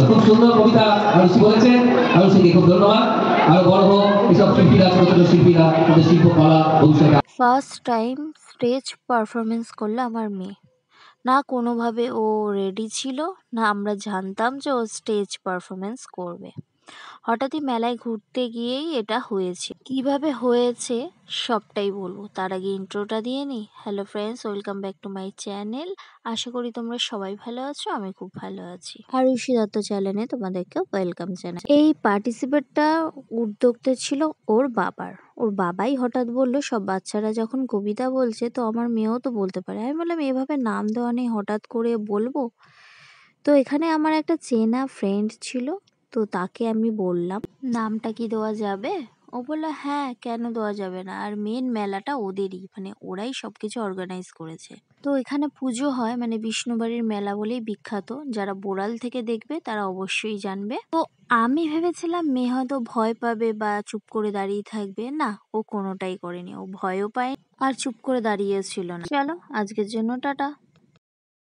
খুব সুন্দর কবিতা আরুষি বলেছেন। আরুষিকে খুব ধন্যবাদ। আরো বড় হোক এসব শিল্পীরা, ছোট ছোট শিল্পীরা, তাদের শিল্পকলা ভবিষ্যতে। ফার্স্ট টাইম স্টেজ পারফরমেন্স করলো আমার মেয়ে। না কোনোভাবে ও রেডি ছিল, না আমরা জানতাম যে ও স্টেজ পারফরমেন্স করবে। হঠাৎই মেলায় ঘুরতে গিয়েই এটা হয়েছে। কিভাবে হয়েছে সবটাই বলবো, তার আগে ইন্ট্রোটা দিয়ে নিই। Hello friends, welcome back to my channel. আশা করি তোমরা সবাই ভালো আছো, আমি খুব ভালো আছি। আরুষি দত্ত চ্যানেলে তোমাদেরকে ওয়েলকাম জানাই। এই পার্টিসিপেটটা উদ্যোক্তা ছিল ওর বাবার। ওর বাবাই হঠাৎ বলল সব বাচ্চারা যখন কবিতা বলছে তো আমার মেয়েও তো বলতে পারে। আমি বললাম এভাবে নাম দেওয়া নেই, হঠাৎ করে বলবো। তো এখানে আমার একটা চেনা ফ্রেন্ড ছিল, তো তাকে আমি বললাম নামটা কি দেওয়া যাবে? ও বলল হ্যাঁ, কেন দেওয়া যাবে না, আর মেন মেলাটা ওদেরই, মানে ওরাই সবকিছু অর্গানাইজ করেছে। তো এখানে পুজো হয়, মানে বিষ্ণুবাড়ির মেলা বলেই বিখ্যাত। যারা বোড়াল থেকে দেখবে তারা অবশ্যই জানবে। তো আমি ভেবেছিলাম মেয়ে হয়তো ভয় পাবে বা চুপ করে দাঁড়িয়ে থাকবে, না ও কোনোটাই করেনি। ও ভয়ও পায়নি আর চুপ করে দাঁড়িয়েছিল না। চলো আজকের জন্য টাটা।